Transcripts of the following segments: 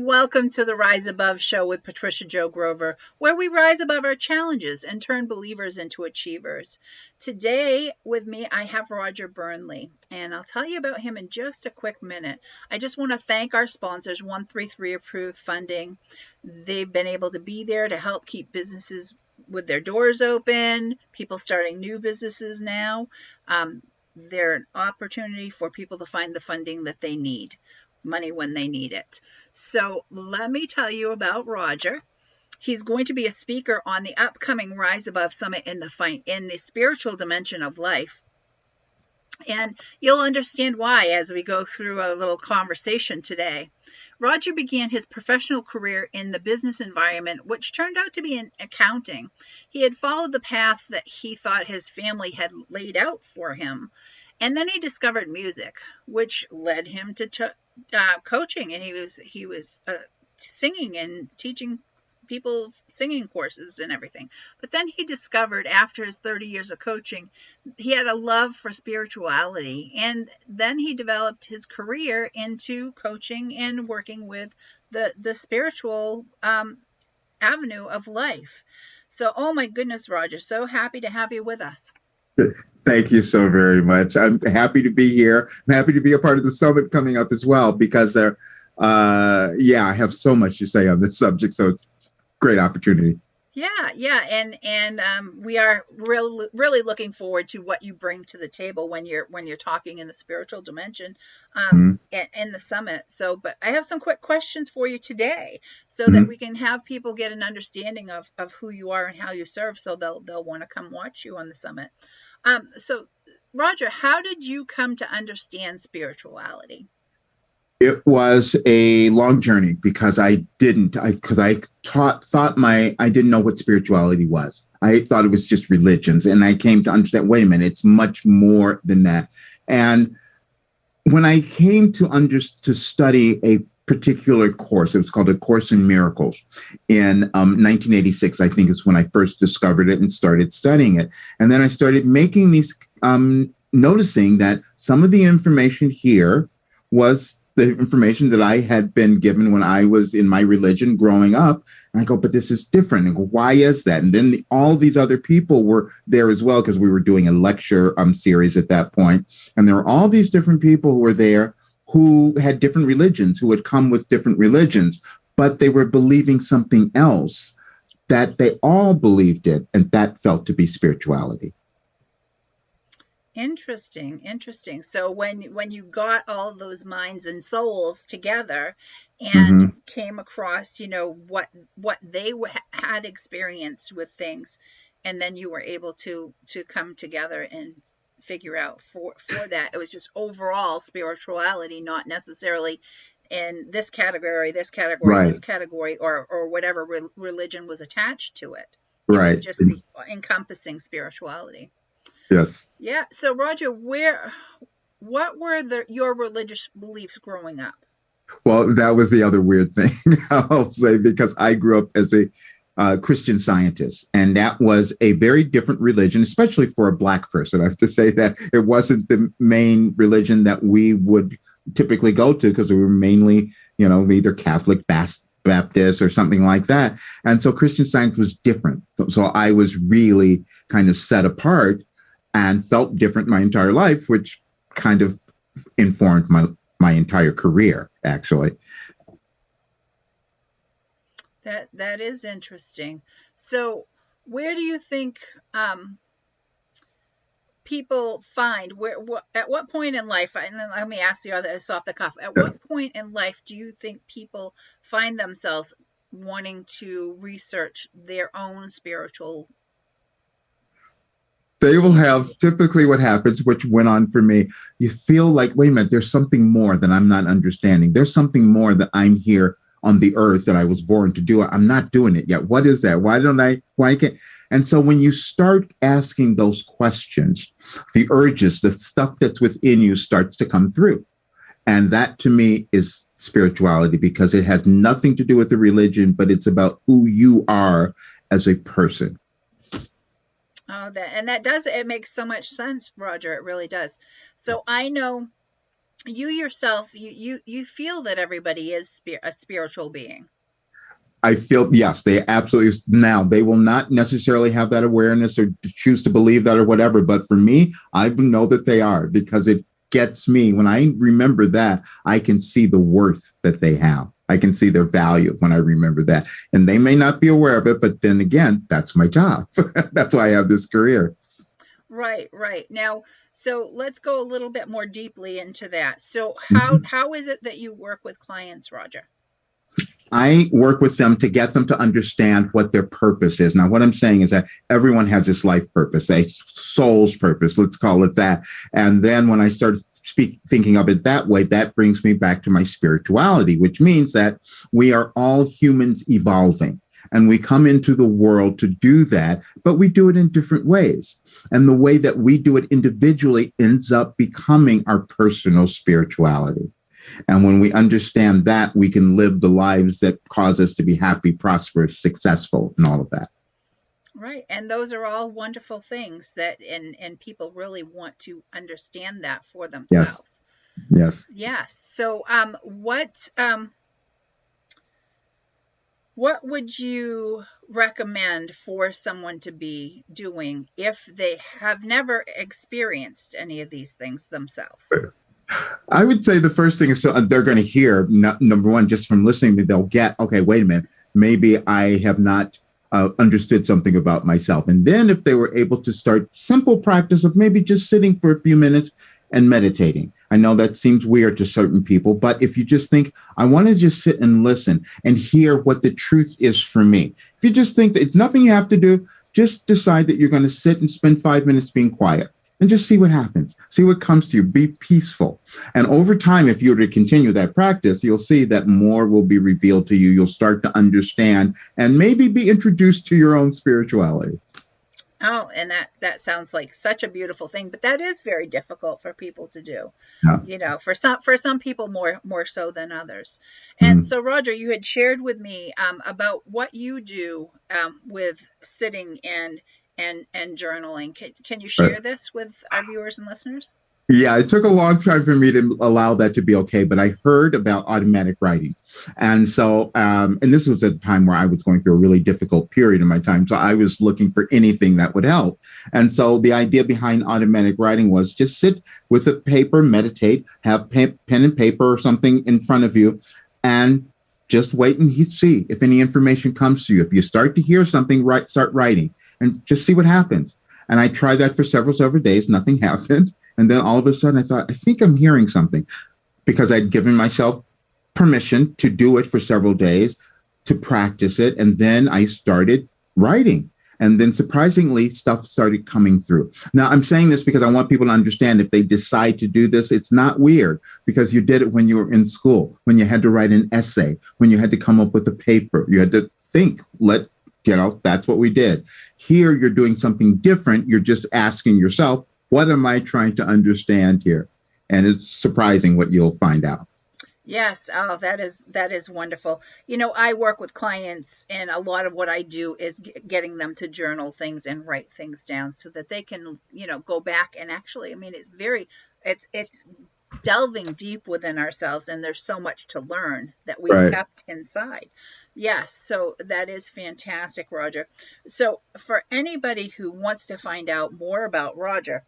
Welcome to the Rise Above show with Patricia Jo Grover, where we rise above our challenges and turn believers into achievers. Today with me, I have Roger Burnley, and I'll tell you about him in just a quick minute. I just want to thank our sponsors, 133 Approved Funding. They've been able to be there to help keep businesses with their doors open, people starting new businesses now. They're an opportunity for people to find the funding that they need, money when they need it. So let me tell you about Roger. He's going to be a speaker on the upcoming Rise Above Summit in the spiritual dimension of life. And you'll understand why as we go through a little conversation today. Roger began his professional career in the business environment, which turned out to be in accounting. He had followed the path that he thought his family had laid out for him. And then he discovered music, which led him to coaching, and he was singing and teaching people singing courses and everything. But then he discovered, after his 30 years of coaching, he had a love for spirituality, and then he developed his career into coaching and working with the spiritual avenue of life. So, oh my goodness, Roger, so happy to have you with us. Thank you so very much. I'm happy to be here. I'm happy to be a part of the summit coming up as well, because I have so much to say on this subject. So it's a great opportunity. Yeah, and we are really looking forward to what you bring to the table when you're talking in the spiritual dimension, in the summit. So, but I have some quick questions for you today, so that we can have people get an understanding of who you are and how you serve, so they'll want to come watch you on the summit. So, Roger, how did you come to understand spirituality? It was a long journey, because I didn't know what spirituality was. I thought it was just religions, and I came to understand, wait a minute, it's much more than that. And when I came to study a particular course, it was called A Course in Miracles, in 1986, I think is when I first discovered it and started studying it. And then I started making these, noticing that some of the information here was the information that I had been given when I was in my religion growing up. And I go, but this is different. And I go, why is that? And then all these other people were there as well, because we were doing a lecture series at that point. And there were all these different people who were there who had different religions, who had come with different religions, but they were believing something else that they all believed in, and that felt to be spirituality. Interesting. So when you got all those minds and souls together and came across, what they had experienced with things, and then you were able to come together and figure out for that, it was just overall spirituality, not necessarily in this category, right, this category, or whatever religion was attached to it. Right. It was just the encompassing spirituality. Yes. Yeah. So, Roger, what were your religious beliefs growing up? Well, that was the other weird thing, I'll say, because I grew up as a Christian Scientist, and that was a very different religion, especially for a Black person. I have to say that it wasn't the main religion that we would typically go to, because we were mainly, either Catholic, Baptist, or something like that. And so Christian Science was different. So I was really kind of set apart and felt different my entire life, which kind of informed my entire career, actually. That is interesting. So where do you think people find, at what point in life, and then let me ask you this off the cuff, at what point in life do you think people find themselves wanting to research their own spiritual? They will have, typically what happens, which went on for me, you feel like, wait a minute, there's something more that I'm not understanding. There's something more that I'm here on the earth that I was born to do. I'm not doing it yet. What is that? Why can't? And so when you start asking those questions, the urges, the stuff that's within you starts to come through. And that to me is spirituality, because it has nothing to do with the religion, but it's about who you are as a person. Oh, it makes so much sense, Roger. It really does. So I know you yourself, you feel that everybody is a spiritual being. I feel, yes, they absolutely, now they will not necessarily have that awareness or choose to believe that or whatever. But for me, I know that they are, because it gets me. When I remember that, I can see the worth that they have. I can see their value when I remember that. And they may not be aware of it, but then again, that's my job. That's why I have this career. Right, right. Now, so let's go a little bit more deeply into that. So Mhm. how is it that you work with clients, Roger? I work with them to get them to understand what their purpose is. Now, what I'm saying is that everyone has this life purpose, a soul's purpose, let's call it that. And then when I start thinking of it that way, that brings me back to my spirituality, which means that we are all humans evolving. And we come into the world to do that, but we do it in different ways. And the way that we do it individually ends up becoming our personal spirituality. And when we understand that, we can live the lives that cause us to be happy, prosperous, successful, and all of that. Right. And those are all wonderful things that and people really want to understand that for Yes. themselves. Yes. Yes. So what would you recommend for someone to be doing if they have never experienced any of these things themselves? I would say the first thing is, so they're going to hear, number one, just from listening to me, they'll get, okay, wait a minute, maybe I have not understood something about myself. And then if they were able to start simple practice of maybe just sitting for a few minutes and meditating. I know that seems weird to certain people, but if you just think, I want to just sit and listen and hear what the truth is for me. If you just think that it's nothing you have to do, just decide that you're going to sit and spend 5 minutes being quiet and just see what happens. See what comes to you. Be peaceful. And over time, if you were to continue that practice, you'll see that more will be revealed to you. You'll start to understand and maybe be introduced to your own spirituality. Oh, and that sounds like such a beautiful thing, but that is very difficult for people to do. Yeah. You know, for some people more so than others. And Mhm. so, Roger, you had shared with me about what you do with sitting and journaling. Can you Right. share this with our viewers and listeners? Yeah, it took a long time for me to allow that to be okay, but I heard about automatic writing. And so, and this was a time where I was going through a really difficult period in my time. So I was looking for anything that would help. And so the idea behind automatic writing was just sit with a paper, meditate, have pen and paper or something in front of you, and just wait and see if any information comes to you. If you start to hear something, start writing and just see what happens. And I tried that for several days. Nothing happened. And then all of a sudden I thought, I think I'm hearing something, because I'd given myself permission to do it for several days, to practice it. And then I started writing. And then surprisingly, stuff started coming through. Now, I'm saying this because I want people to understand, if they decide to do this, it's not weird, because you did it when you were in school, when you had to write an essay, when you had to come up with a paper, you had to think, that's what we did. Here, you're doing something different. You're just asking yourself, what am I trying to understand here? And it's surprising what you'll find out. Yes. Oh, that is wonderful. You know, I work with clients, and a lot of what I do is getting them to journal things and write things down so that they can, go back and actually, I mean, it's delving deep within ourselves, and there's so much to learn that we've Right. kept inside. Yes, so that is fantastic, Roger. So for anybody who wants to find out more about Roger,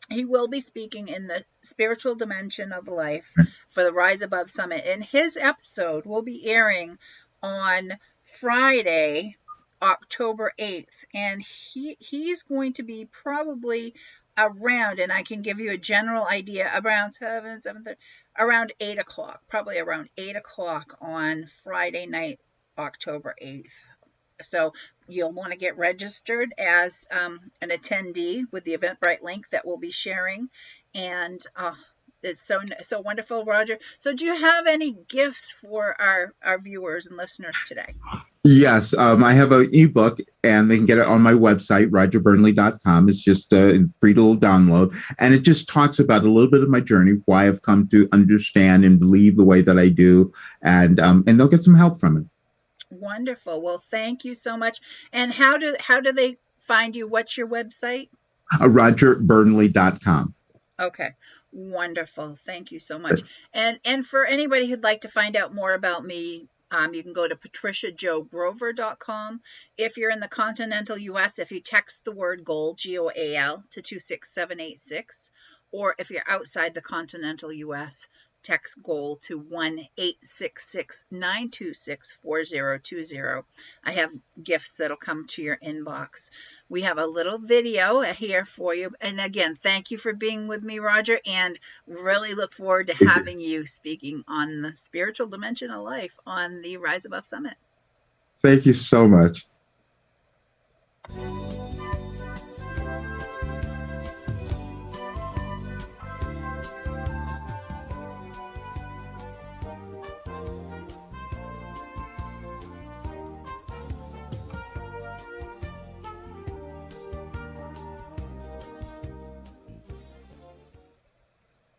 he will be speaking in the spiritual dimension of life for the Rise Above Summit. And his episode will be airing on Friday, October 8th. And he's going to be probably around, and I can give you a general idea, around 7:30, around 8 o'clock, probably around 8 o'clock on Friday night, October 8th. So you'll want to get registered as an attendee with the Eventbrite link that we'll be sharing. And it's so wonderful, Roger. So do you have any gifts for our viewers and listeners today? Yes, I have an ebook, and they can get it on my website, rogerburnley.com. It's just a free little download. And it just talks about a little bit of my journey, why I've come to understand and believe the way that I do. And they'll get some help from it. Wonderful. Well, thank you so much. And how do they find you? What's your website? Rogerburnley.com. Okay. Wonderful. Thank you so much. And for anybody who'd like to find out more about me, you can go to patriciajogrover.com. If you're in the continental US, if you text the word goal, GOAL, to 26786, or if you're outside the continental US, text goal to 1-866-926-4020. I have gifts that'll come to your inbox. We have a little video here for you. And again, thank you for being with me, Roger, and really look forward to Thank you. having you speaking on the spiritual dimension of life on the Rise Above Summit. Thank you so much.